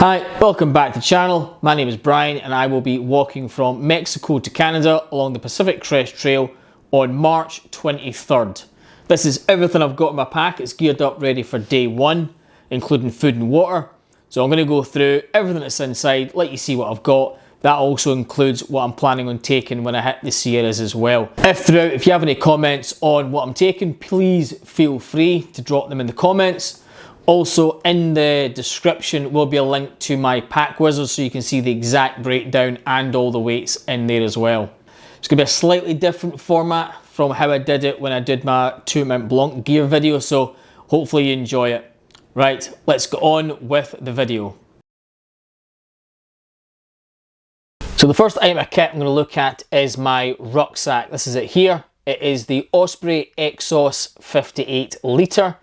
Hi, welcome back to the channel. My name is Brian and I will be walking from Mexico to Canada along the Pacific Crest Trail on March 23rd. This is everything I've got in my pack. It's geared up ready for day one, including food and water. So I'm going to go through everything that's inside, let you see what I've got. That also includes what I'm planning on taking when I hit the Sierras as well. If you have any comments on what I'm taking, please feel free to drop them in the comments. Also, in the description will be a link to my pack wizard so you can see the exact breakdown and all the weights in there as well. It's going to be a slightly different format from how I did it when I did my Tour Mont Blanc gear video, so hopefully you enjoy it. Right, let's go on with the video. So the first item of kit I'm going to look at is my rucksack. This is it here. It is the Osprey Exos 58 litre.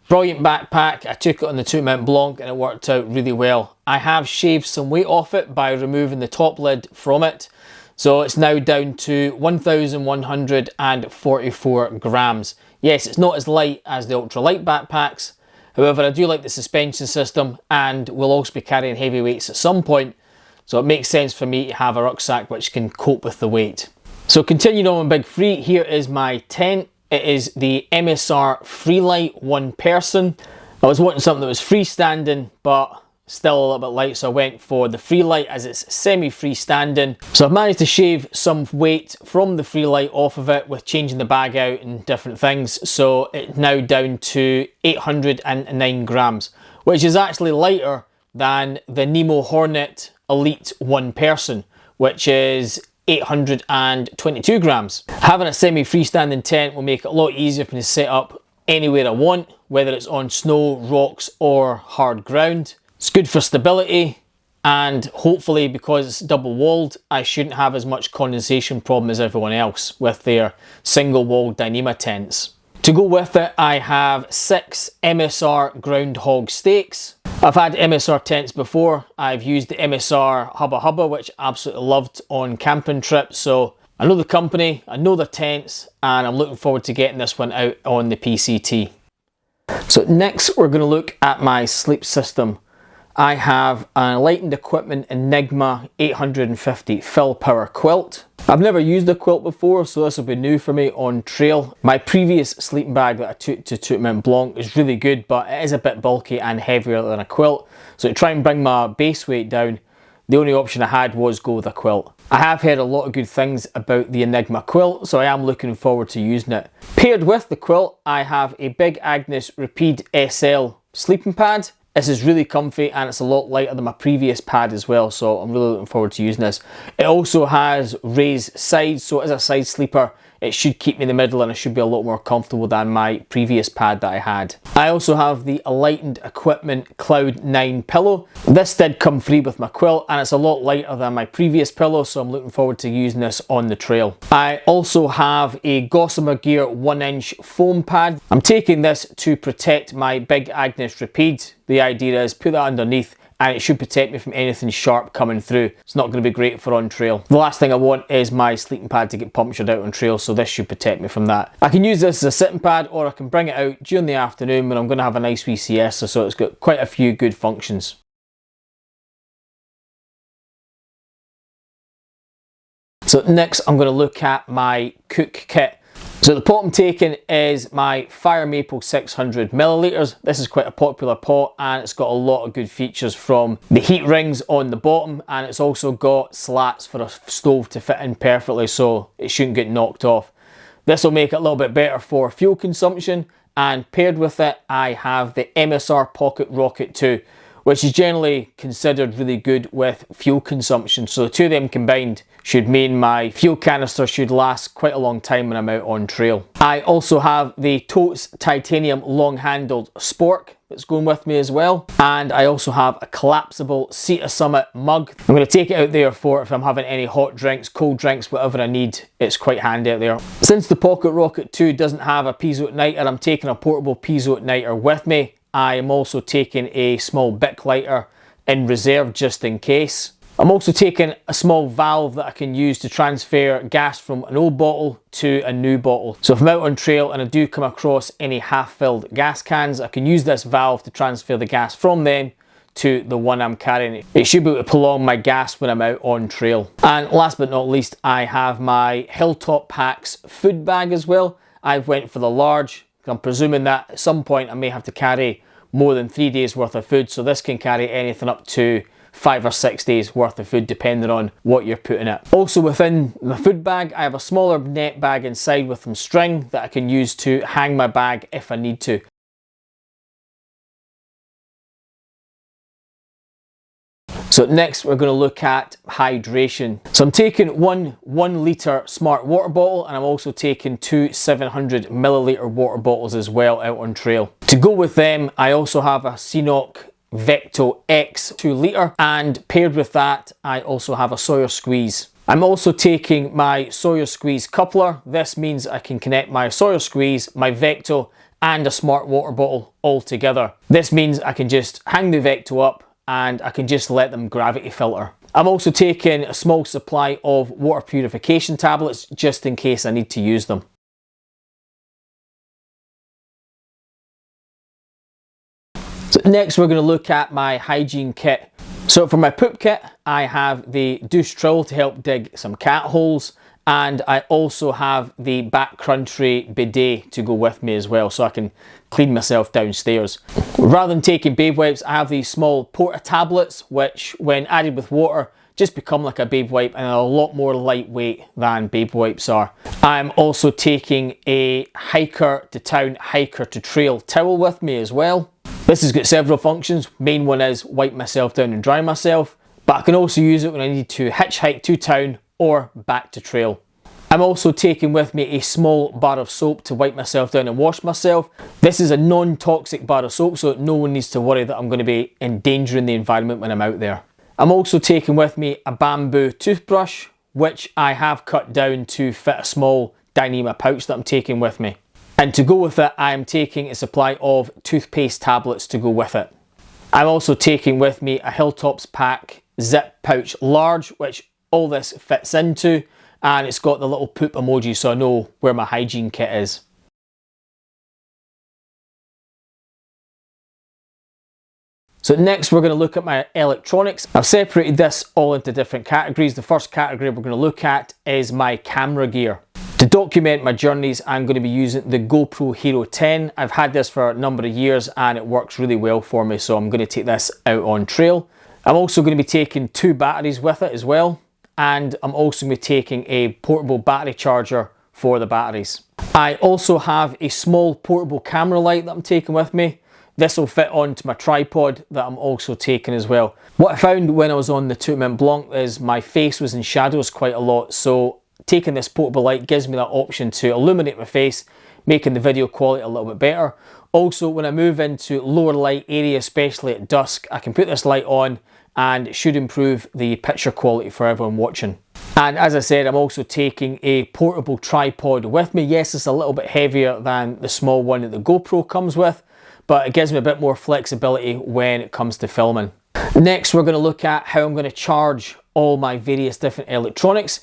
Brilliant backpack. I took it on the Tour Mont Blanc and it worked out really well. I have shaved some weight off it by removing the top lid from it. So it's now down to 1,144 grams. Yes, it's not as light as the ultralight backpacks. However, I do like the suspension system and will also be carrying heavy weights at some point. So it makes sense for me to have a rucksack which can cope with the weight. So continuing on with Big Free, here is my tent. It is the MSR Freelight 1 person. I was wanting something that was freestanding but still a little bit light, so I went for the Freelight as it's semi-freestanding. So I've managed to shave some weight from the Freelight off of it with changing the bag out and different things. So it's now down to 809 grams, which is actually lighter than the Nemo Hornet Elite 1 person, which is 822 grams. Having a semi-freestanding tent will make it a lot easier for me to set up anywhere I want, whether it's on snow, rocks or hard ground. It's good for stability, and hopefully because it's double walled, I shouldn't have as much condensation problem as everyone else with their single walled Dyneema tents. To go with it, I have 6 MSR Groundhog stakes. I've had MSR tents before. I've used the MSR Hubba Hubba, which I absolutely loved on camping trips. So I know the company, I know their tents, and I'm looking forward to getting this one out on the PCT. So next we're going to look at my sleep system. I have an Enlightened Equipment Enigma 850 Fill Power quilt. I've never used a quilt before, so this will be new for me on trail. My previous sleeping bag that I took to Tour Mont Blanc is really good, but it is a bit bulky and heavier than a quilt. So to try and bring my base weight down, the only option I had was go with a quilt. I have heard a lot of good things about the Enigma quilt, so I am looking forward to using it. Paired with the quilt, I have a Big Agnes Rapide SL sleeping pad. This is really comfy and it's a lot lighter than my previous pad as well, so I'm really looking forward to using this. It also has raised sides, so as a side sleeper, it should keep me in the middle and it should be a lot more comfortable than my previous pad that I had. I also have the Enlightened Equipment Cloud 9 pillow. This did come free with my quilt and it's a lot lighter than my previous pillow, so I'm looking forward to using this on the trail. I also have a Gossamer Gear 1-inch foam pad. I'm taking this to protect my Big Agnes Rapide. The idea is put that underneath and it should protect me from anything sharp coming through. It's not going to be great for on trail. The last thing I want is my sleeping pad to get punctured out on trail, so this should protect me from that. I can use this as a sitting pad or I can bring it out during the afternoon when I'm going to have a nice wee siesta, so it's got quite a few good functions. So next I'm going to look at my cook kit. So the pot I'm taking is my Fire Maple 600 milliliters. This is quite a popular pot and it's got a lot of good features, from the heat rings on the bottom, and it's also got slats for a stove to fit in perfectly, so it shouldn't get knocked off. This will make it a little bit better for fuel consumption, and paired with it I have the MSR Pocket Rocket 2, which is generally considered really good with fuel consumption. So the two of them combined should mean my fuel canister should last quite a long time when I'm out on trail. I also have the Totes Titanium long-handled spork that's going with me as well. And I also have a collapsible Sea to Summit mug. I'm going to take it out there for if I'm having any hot drinks, cold drinks, whatever I need. It's quite handy out there. Since the Pocket Rocket 2 doesn't have a piezo igniter, I'm taking a portable piezo igniter with me. I am also taking a small Bic lighter in reserve just in case. I'm also taking a small valve that I can use to transfer gas from an old bottle to a new bottle. So if I'm out on trail and I do come across any half-filled gas cans, I can use this valve to transfer the gas from them to the one I'm carrying. It should be able to prolong my gas when I'm out on trail. And last but not least, I have my Hilltop Packs food bag as well. I've went for the large. I'm presuming that at some point I may have to carry more than 3 days worth of food, so this can carry anything up to 5 or 6 days worth of food depending on what you're putting it. Also within the food bag, I have a smaller net bag inside with some string that I can use to hang my bag if I need to. So next we're going to look at hydration. So I'm taking one 1 litre smart water bottle, and I'm also taking 2 700 milliliter water bottles as well out on trail. To go with them, I also have a Ceenoc Vecto X 2 litre, and paired with that I also have a Sawyer Squeeze. I'm also taking my Sawyer Squeeze coupler. This means I can connect my Sawyer Squeeze, my Vecto and a smart water bottle all together. This means I can just hang the Vecto up and I can just let them gravity filter. I'm also taking a small supply of water purification tablets just in case I need to use them. So next we're going to look at my hygiene kit. So for my poop kit, I have the douche trowel to help dig some cat holes, and I also have the backcountry bidet to go with me as well, so I can clean myself downstairs. Rather than taking babe wipes, I have these small porta tablets, which when added with water just become like a babe wipe and are a lot more lightweight than babe wipes are. I'm also taking a hiker to town, hiker to trail towel with me as well. This has got several functions. Main one is wipe myself down and dry myself, but I can also use it when I need to hitchhike to town or back to trail. I'm also taking with me a small bar of soap to wipe myself down and wash myself. This is a non-toxic bar of soap, so no one needs to worry that I'm going to be endangering the environment when I'm out there. I'm also taking with me a bamboo toothbrush, which I have cut down to fit a small Dyneema pouch that I'm taking with me. And to go with it, I am taking a supply of toothpaste tablets to go with it. I'm also taking with me a Hilltops Pack zip pouch large, which all this fits into, and it's got the little poop emoji so I know where my hygiene kit is. So next we're going to look at my electronics. I've separated this all into different categories. The first category we're going to look at is my camera gear. To document my journeys, I'm going to be using the GoPro Hero 10. I've had this for a number of years and it works really well for me, so I'm going to take this out on trail. I'm also going to be taking 2 batteries with it as well, and I'm also going to be taking a portable battery charger for the batteries. I also have a small portable camera light that I'm taking with me. This will fit onto my tripod that I'm also taking as well. What I found when I was on the Tourmaline Blanc is my face was in shadows quite a lot, so taking this portable light gives me that option to illuminate my face, making the video quality a little bit better. Also, when I move into lower light areas, especially at dusk, I can put this light on and it should improve the picture quality for everyone watching. And as I said, I'm also taking a portable tripod with me. Yes, it's a little bit heavier than the small one that the GoPro comes with, but it gives me a bit more flexibility when it comes to filming. Next, we're going to look at how I'm going to charge all my various different electronics.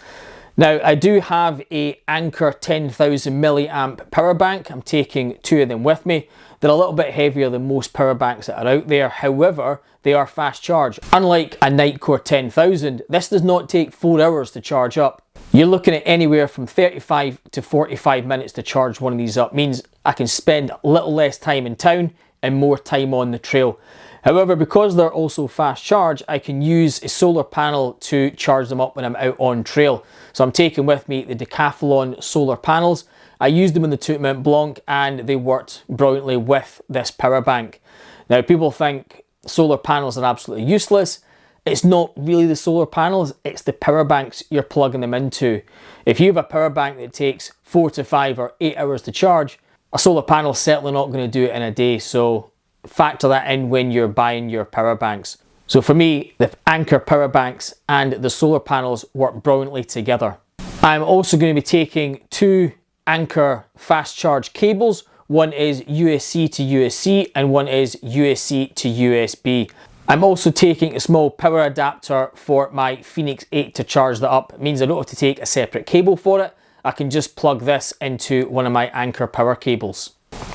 Now, I do have a Anker 10,000 milliamp power bank. I'm taking 2 of them with me. They're a little bit heavier than most power banks that are out there. However, they are fast charge. Unlike a Nitecore 10,000, this does not take 4 hours to charge up. You're looking at anywhere from 35 to 45 minutes to charge one of these up. Means I can spend a little less time in town and more time on the trail. However, because they're also fast charge, I can use a solar panel to charge them up when I'm out on trail. So I'm taking with me the Decathlon solar panels. I used them in the Tourmaline Blanc and they worked brilliantly with this power bank. Now, people think solar panels are absolutely useless. It's not really the solar panels, it's the power banks you're plugging them into. If you have a power bank that takes 4 to 5 or 8 hours to charge, a solar panel is certainly not going to do it in a day. So factor that in when you're buying your power banks. So for me, the Anker power banks and the solar panels work brilliantly together. I'm also going to be taking 2 Anker fast charge cables. One is USB-C to USB and one is USB-C to USB. I'm also taking a small power adapter for my Phoenix 8 to charge that up. It means I don't have to take a separate cable for it. I can just plug this into one of my Anker power cables.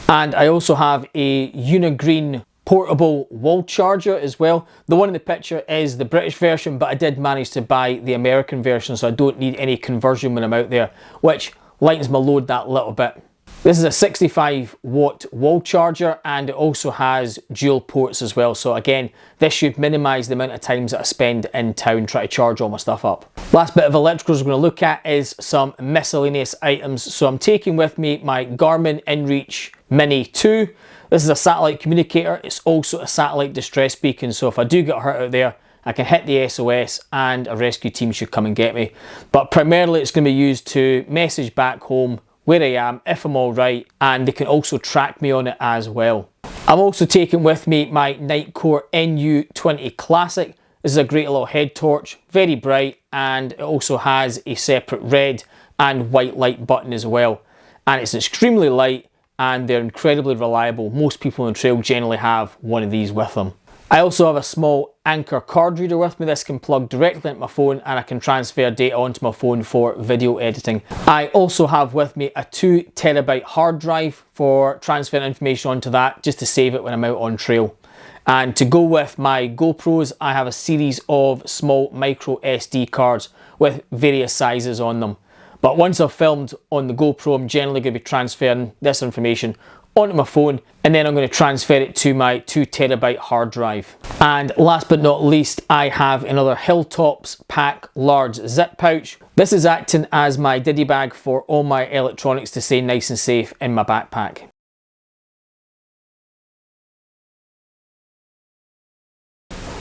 And I also have a Unigreen portable wall charger as well. The one in the picture is the British version, but I did manage to buy the American version, so I don't need any conversion when I'm out there, which lightens my load that little bit. This is a 65 watt wall charger, and it also has dual ports as well. So again, this should minimize the amount of times that I spend in town trying to charge all my stuff up. Last bit of electricals we're going to look at is some miscellaneous items. So I'm taking with me my Garmin InReach Mini 2. This is a satellite communicator. It's also a satellite distress beacon. So if I do get hurt out there, I can hit the SOS and a rescue team should come and get me. But primarily it's going to be used to message back home where I am, if I'm all right, and they can also track me on it as well. I'm also taking with me my Nightcore NU20 Classic. This is a great little head torch, very bright, and it also has a separate red and white light button as well. And it's extremely light and they're incredibly reliable. Most people on the trail generally have one of these with them. I also have a small Anchor card reader with me. This can plug directly into my phone and I can transfer data onto my phone for video editing. I also have with me a 2 terabyte hard drive for transferring information onto that, just to save it when I'm out on trail. And to go with my GoPros, I have a series of small micro SD cards with various sizes on them. But once I've filmed on the GoPro, I'm generally going to be transferring this information onto my phone, and then I'm going to transfer it to my 2 terabyte hard drive. And last but not least, I have another Hilltops Pack large zip pouch. This is acting as my diddy bag for all my electronics to stay nice and safe in my backpack.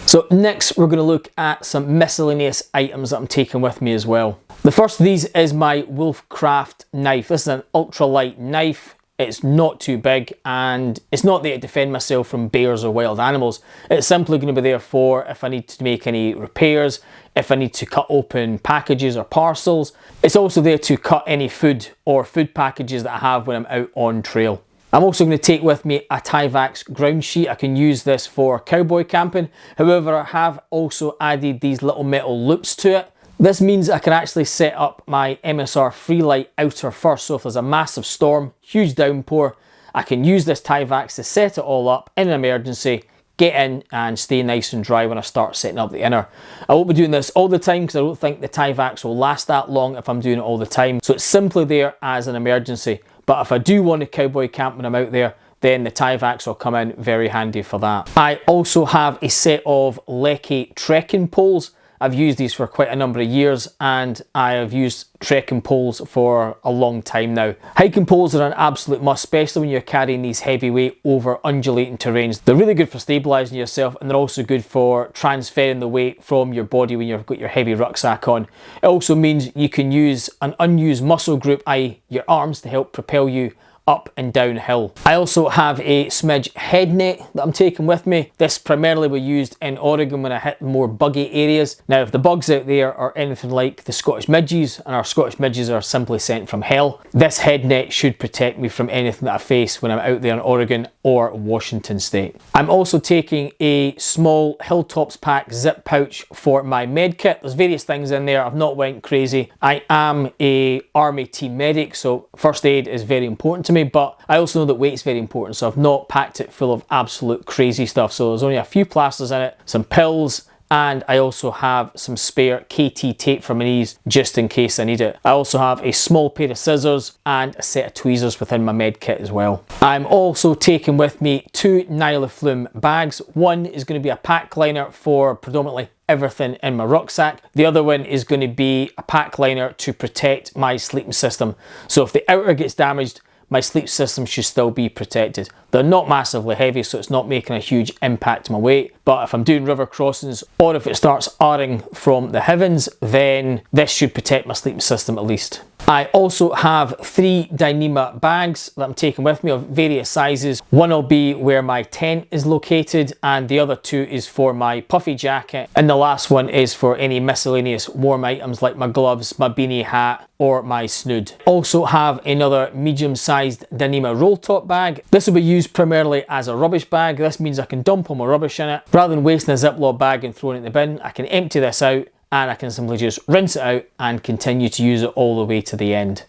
So next we're going to look at some miscellaneous items that I'm taking with me as well. The first of these is my Wolfcraft knife. This is an ultralight knife. It's not too big, and it's not there to defend myself from bears or wild animals. It's simply going to be there for if I need to make any repairs, if I need to cut open packages or parcels. It's also there to cut any food or food packages that I have when I'm out on trail. I'm also going to take with me a Tyvek's ground sheet. I can use this for cowboy camping. However, I have also added these little metal loops to it. This means I can actually set up my MSR Freelight outer first, so if there's a massive storm, huge downpour, I can use this Tyvek's to set it all up in an emergency, get in and stay nice and dry when I start setting up the inner. I won't be doing this all the time because I don't think the Tyvek's will last that long if I'm doing it all the time, so it's simply there as an emergency. But if I do want to cowboy camp when I'm out there, then the Tyvek's will come in very handy for that. I also have a set of Lecky trekking poles. I've used these for quite a number of years, and I have used trekking poles for a long time now. Hiking poles are an absolute must, especially when you're carrying these heavy weight over undulating terrains. They're really good for stabilising yourself, and they're also good for transferring the weight from your body when you've got your heavy rucksack on. It also means you can use an unused muscle group, i.e. your arms, to help propel you up and downhill. I also have a smidge head net that I'm taking with me. This primarily was used in Oregon when I hit more buggy areas. Now, if the bugs out there are anything like the Scottish midges, and our Scottish midges are simply sent from hell, this head net should protect me from anything that I face when I'm out there in Oregon or Washington State. I'm also taking a small Hilltops Pack zip pouch for my med kit. There's various things in there. I've not went crazy. I am a army team medic, so first aid is very important to me, but I also know that weight's very important, so I've not packed it full of absolute crazy stuff. So there's only a few plasters in it, some pills, and I also have some spare KT tape for my knees just in case I need it. I also have a small pair of scissors and a set of tweezers within my med kit as well. I'm also taking with me 2 Nylaflume bags. One is going to be a pack liner for predominantly everything in my rucksack. The other one is going to be a pack liner to protect my sleeping system. So if the outer gets damaged, my sleep system should still be protected. They're not massively heavy, so it's not making a huge impact on my weight. But if I'm doing river crossings, or if it starts R-ing from the heavens, then this should protect my sleep system at least. I also have 3 Dyneema bags that I'm taking with me of various sizes. One will be where my tent is located, and the other 2 is for my puffy jacket, and the last one is for any miscellaneous warm items like my gloves, my beanie hat, or my snood. Also have another medium-sized Dyneema roll top bag. This will be used primarily as a rubbish bag. This means I can dump all my rubbish in it. Rather than wasting a Ziploc bag and throwing it in the bin, I can empty this out and I can simply just rinse it out and continue to use it all the way to the end.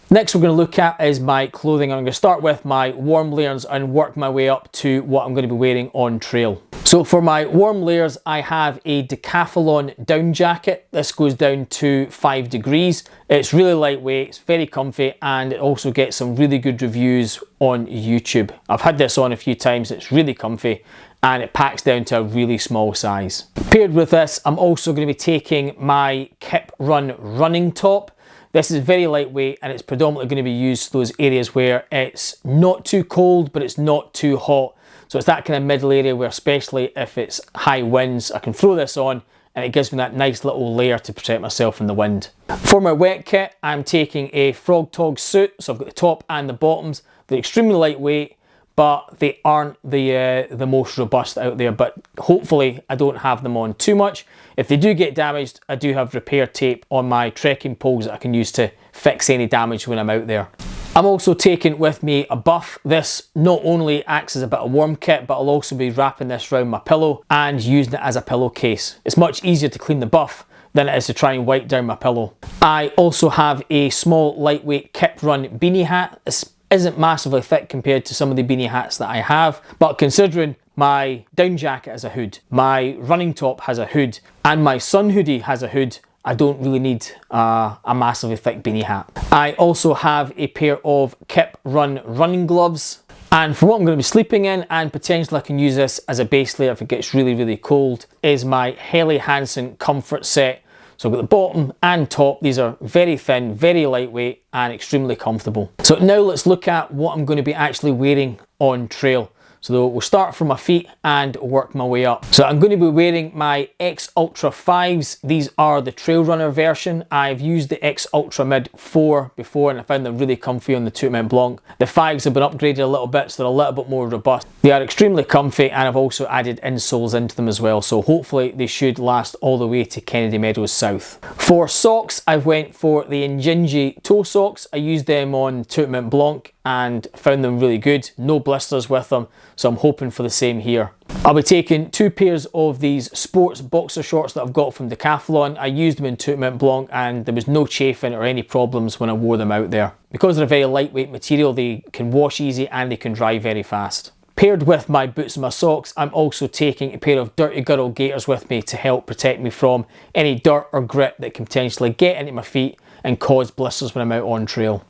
Next we're going to look at is my clothing. I'm going to start with my warm layers and work my way up to what I'm going to be wearing on trail. So for my warm layers, I have a Decathlon down jacket. This goes down to 5 degrees. It's really lightweight, it's very comfy, and it also gets some really good reviews on YouTube. I've had this on a few times, it's really comfy, and it packs down to a really small size. Paired with this, I'm also going to be taking my Kip Run running top. This is very lightweight and it's predominantly going to be used for those areas where it's not too cold but it's not too hot. So it's that kind of middle area where, especially if it's high winds, I can throw this on and it gives me that nice little layer to protect myself from the wind. For my wet kit, I'm taking a Frog Tog suit. So I've got the top and the bottoms. They're extremely lightweight, but they aren't the most robust out there, but hopefully I don't have them on too much. If they do get damaged, I do have repair tape on my trekking poles that I can use to fix any damage when I'm out there. I'm also taking with me a buff. This not only acts as a bit of warm kit, but I'll also be wrapping this around my pillow and using it as a pillowcase. It's much easier to clean the buff than it is to try and wipe down my pillow. I also have a small lightweight Kip Run beanie hat. This isn't massively thick compared to some of the beanie hats that I have, but considering my down jacket has a hood, my running top has a hood, and my sun hoodie has a hood, I don't really need a massively thick beanie hat. I also have a pair of Kip Run running gloves, and for what I'm going to be sleeping in, and potentially I can use this as a base layer if it gets really cold, is my Helly Hansen comfort set. So I've got the bottom and top. These are very thin, very lightweight, and extremely comfortable. So now let's look at what I'm going to be actually wearing on trail. So we'll start from my feet and work my way up. So I'm going to be wearing my X Ultra 5s. These are the trail runner version. I've used the X Ultra Mid 4 before and I found them really comfy on the Tout Mont Blanc. The 5s have been upgraded a little bit, so they're a little bit more robust. They are extremely comfy and I've also added insoles into them as well. So hopefully they should last all the way to Kennedy Meadows South. For socks, I've went for the Njinji toe socks. I used them on Tout Mont Blanc and found them really good. No blisters with them, so I'm hoping for the same here. I'll be taking 2 pairs of these sports boxer shorts that I've got from Decathlon. I used them in Tout Mont Blanc and there was no chafing or any problems when I wore them out there. Because they're a very lightweight material, they can wash easy and they can dry very fast. Paired with my boots and my socks, I'm also taking a pair of Dirty Girl gaiters with me to help protect me from any dirt or grit that can potentially get into my feet and cause blisters when I'm out on trail.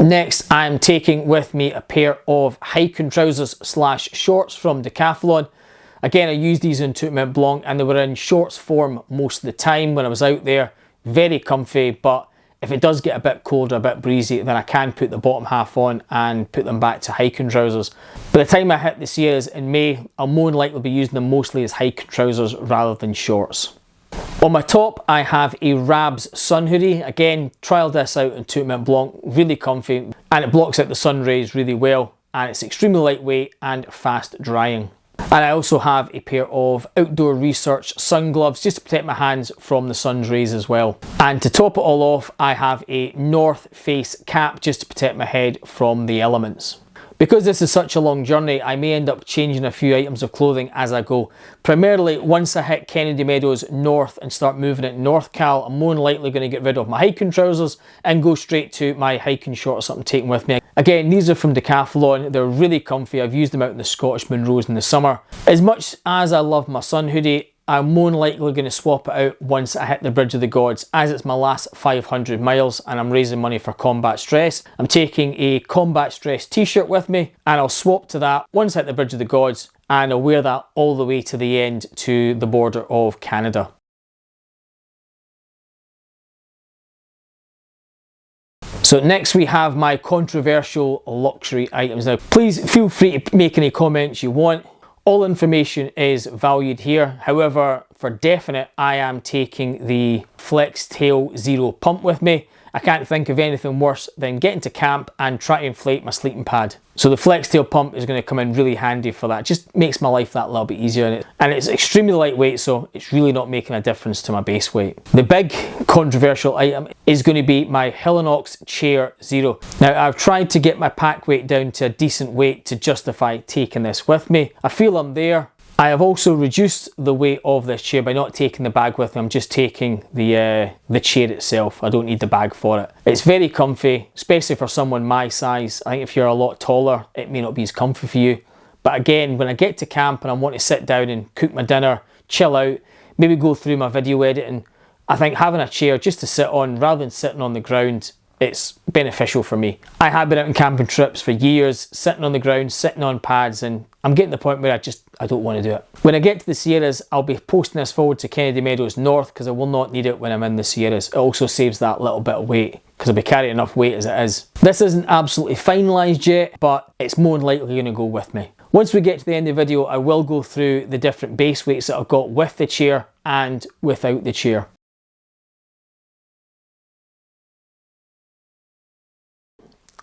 Next, I'm taking with me a pair of hiking trousers slash shorts from Decathlon. Again, I used these in Tout Mont Blanc and they were in shorts form most of the time when I was out there. Very comfy, but if it does get a bit cold or a bit breezy, then I can put the bottom half on and put them back to hiking trousers. By the time I hit the Sierras in May, I'll more than likely be using them mostly as hiking trousers rather than shorts. On my top, I have a Rabs sun hoodie. Again, trialled this out in Tout Mont Blanc, really comfy, and it blocks out the sun rays really well, and it's extremely lightweight and fast drying. And I also have a pair of Outdoor Research sun gloves just to protect my hands from the sun's rays as well. And to top it all off, I have a North Face cap just to protect my head from the elements. Because this is such a long journey, I may end up changing a few items of clothing as I go. Primarily, once I hit Kennedy Meadows North and start moving it North Cal, I'm more than likely going to get rid of my hiking trousers and go straight to my hiking shorts that I'm taking with me. Again, these are from Decathlon. They're really comfy. I've used them out in the Scottish Munros in the summer. As much as I love my sun hoodie, I'm more than likely going to swap it out once I hit the Bridge of the Gods, as it's my last 500 miles and I'm raising money for Combat Stress. I'm taking a Combat Stress t-shirt with me and I'll swap to that once I hit the Bridge of the Gods, and I'll wear that all the way to the end to the border of Canada. So next we have my controversial luxury items. Now please feel free to make any comments you want. All information is valued here. However, for definite, I am taking the Flex Tail Zero pump with me. I can't think of anything worse than getting to camp and try to inflate my sleeping pad. So the Flex Tail pump is going to come in really handy for that. It just makes my life that little bit easier. And it's extremely lightweight, so it's really not making a difference to my base weight. The big controversial item is going to be my Hillinox Chair Zero. Now, I've tried to get my pack weight down to a decent weight to justify taking this with me. I feel I'm there. I have also reduced the weight of this chair by not taking the bag with me. I'm just taking the chair itself. I don't need the bag for it. It's very comfy, especially for someone my size. I think if you're a lot taller, it may not be as comfy for you. But again, when I get to camp and I want to sit down and cook my dinner, chill out, maybe go through my video editing, I think having a chair just to sit on rather than sitting on the ground, it's beneficial for me. I have been out on camping trips for years, sitting on the ground, sitting on pads, and I'm getting to the point where I don't want to do it. When I get to the Sierras, I'll be posting this forward to Kennedy Meadows North because I will not need it when I'm in the Sierras. It also saves that little bit of weight because I'll be carrying enough weight as it is. This isn't absolutely finalised yet, but it's more than likely going to go with me. Once we get to the end of the video, I will go through the different base weights that I've got with the chair and without the chair.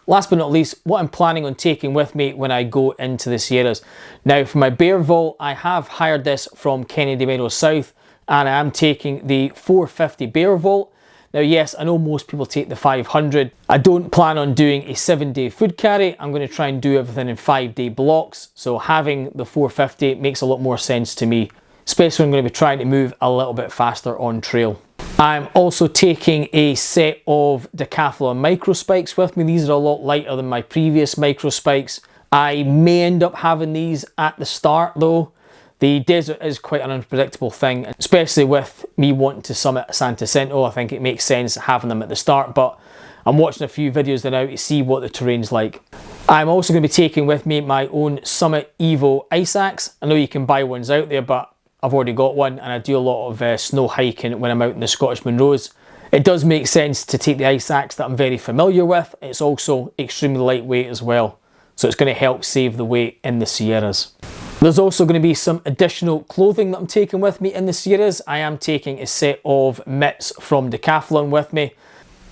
Last but not least, what I'm planning on taking with me when I go into the Sierras. Now for my bear vault, I have hired this from Kennedy Meadows South and I am taking the 450 bear vault. Now yes, I know most people take the 500. I don't plan on doing a 7-day food carry. I'm going to try and do everything in 5-day blocks. So having the 450 makes a lot more sense to me, especially when I'm going to be trying to move a little bit faster on trail. I'm also taking a set of Decathlon micro spikes with me. These are a lot lighter than my previous micro spikes. I may end up having these at the start though. The desert is quite an unpredictable thing, especially with me wanting to summit San Jacinto. I think it makes sense having them at the start, but I'm watching a few videos now to see what the terrain's like. I'm also going to be taking with me my own Summit Evo ice axe. I know you can buy ones out there, but I've already got one and I do a lot of snow hiking when I'm out in the Scottish Munros. It does make sense to take the ice axe that I'm very familiar with. It's also extremely lightweight as well, so it's going to help save the weight in the Sierras. There's also going to be some additional clothing that I'm taking with me in the Sierras. I am taking a set of mitts from Decathlon with me.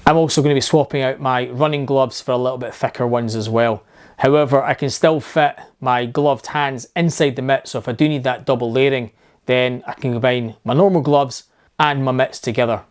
I'm also going to be swapping out my running gloves for a little bit thicker ones as well. However, I can still fit my gloved hands inside the mitt, so if I do need that double layering, then I can combine my normal gloves and my mitts together.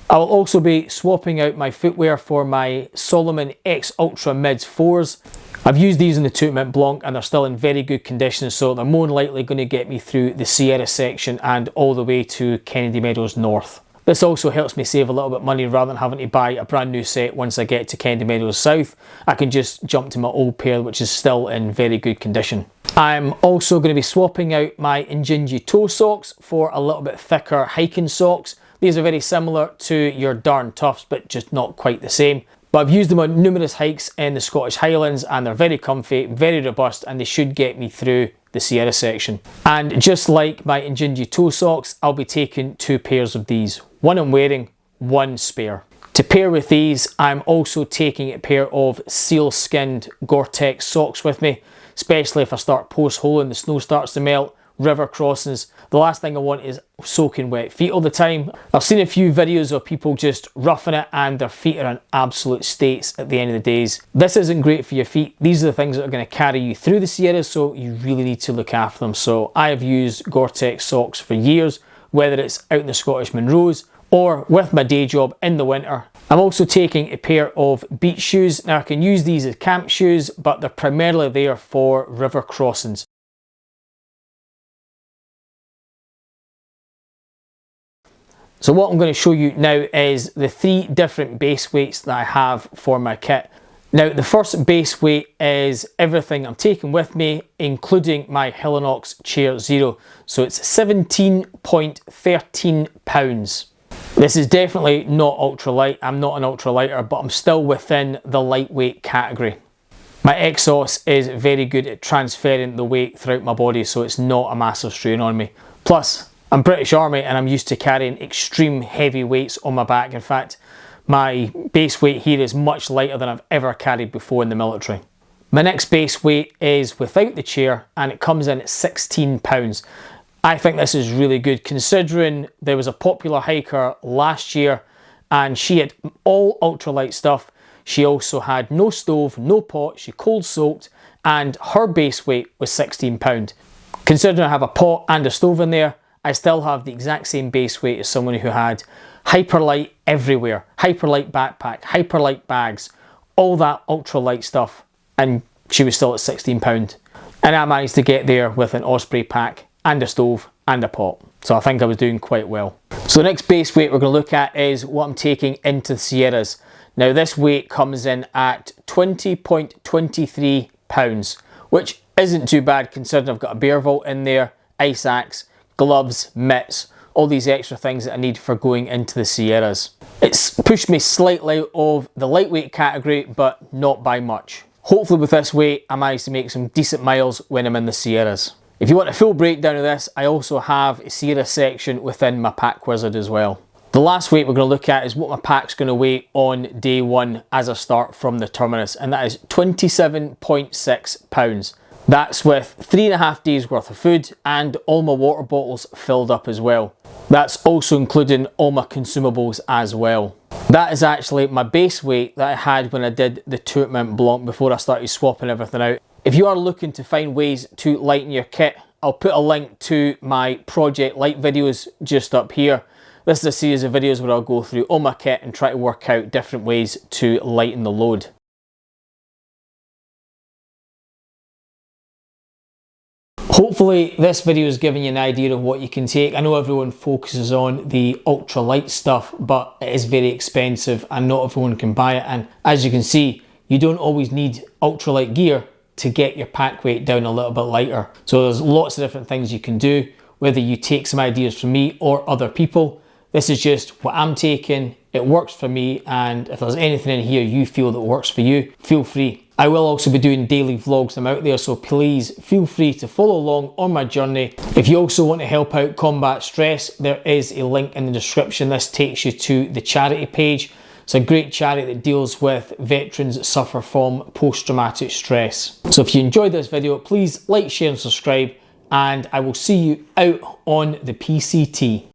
I will also be swapping out my footwear for my Salomon X Ultra Mids 4s. I've used these in the Tout Mont Blanc and they're still in very good condition, so they're more than likely going to get me through the Sierra section and all the way to Kennedy Meadows North. This also helps me save a little bit of money rather than having to buy a brand new set once I get to Kennedy Meadows South. I can just jump to my old pair, which is still in very good condition. I'm also going to be swapping out my Injinji toe socks for a little bit thicker hiking socks. These are very similar to your Darn Toughs, but just not quite the same. But I've used them on numerous hikes in the Scottish Highlands and they're very comfy, very robust, and they should get me through the Sierra section. And just like my Injinji toe socks, I'll be taking 2 pairs of these. One I'm wearing, one spare. To pair with these, I'm also taking a pair of seal-skinned Gore-Tex socks with me, especially if I start post-holing, the snow starts to melt, river crossings. The last thing I want is soaking wet feet all the time. I've seen a few videos of people just roughing it and their feet are in absolute states at the end of the days. This isn't great for your feet. These are the things that are going to carry you through the Sierras, so you really need to look after them. So I have used Gore-Tex socks for years, whether it's out in the Scottish Munros or with my day job in the winter. I'm also taking a pair of beach shoes. Now I can use these as camp shoes, but they're primarily there for river crossings. So what I'm going to show you now is the 3 different base weights that I have for my kit. Now the first base weight is everything I'm taking with me, including my Hillinox Chair Zero. So it's 17.13 pounds. This is definitely not ultralight. I'm not an ultralighter, but I'm still within the lightweight category. My Exos is very good at transferring the weight throughout my body, so it's not a massive strain on me. Plus, I'm British Army and I'm used to carrying extreme heavy weights on my back. In fact, my base weight here is much lighter than I've ever carried before in the military. My next base weight is without the chair and it comes in at 16 pounds. I think this is really good considering there was a popular hiker last year and she had all ultralight stuff. She also had no stove, no pot, she cold soaked, and her base weight was 16 pounds. Considering I have a pot and a stove in there, I still have the exact same base weight as someone who had hyperlight everywhere, hyperlight backpack, hyperlight bags, all that ultralight stuff, and she was still at 16 pounds. And I managed to get there with an Osprey pack and a stove and a pot. So I think I was doing quite well. So the next base weight we're going to look at is what I'm taking into the Sierras. Now this weight comes in at 20.23 pounds, which isn't too bad considering I've got a bear vault in there, ice axe, gloves, mitts, all these extra things that I need for going into the Sierras. It's pushed me slightly out of the lightweight category, but not by much. Hopefully with this weight, I managed to make some decent miles when I'm in the Sierras. If you want a full breakdown of this, I also have a Sierra section within my pack wizard as well. The last weight we're going to look at is what my pack's going to weigh on day one as I start from the terminus, and that is 27.6 pounds. That's with 3.5 days worth of food and all my water bottles filled up as well. That's also including all my consumables as well. That is actually my base weight that I had when I did the Tourment Blanc before I started swapping everything out. If you are looking to find ways to lighten your kit, I'll put a link to my Project Light videos just up here. This is a series of videos where I'll go through all my kit and try to work out different ways to lighten the load. Hopefully this video is giving you an idea of what you can take. I know everyone focuses on the ultralight stuff, but it is very expensive and not everyone can buy it. And as you can see, you don't always need ultralight gear to get your pack weight down a little bit lighter. So there's lots of different things you can do, whether you take some ideas from me or other people. This is just what I'm taking. It works for me, and if there's anything in here you feel that works for you, feel free. I will also be doing daily vlogs. I'm out there, so please feel free to follow along on my journey. If you also want to help out combat stress, there is a link in the description. This takes you to the charity page. It's a great charity that deals with veterans that suffer from post-traumatic stress. So if you enjoyed this video, please like, share and subscribe, and I will see you out on the PCT.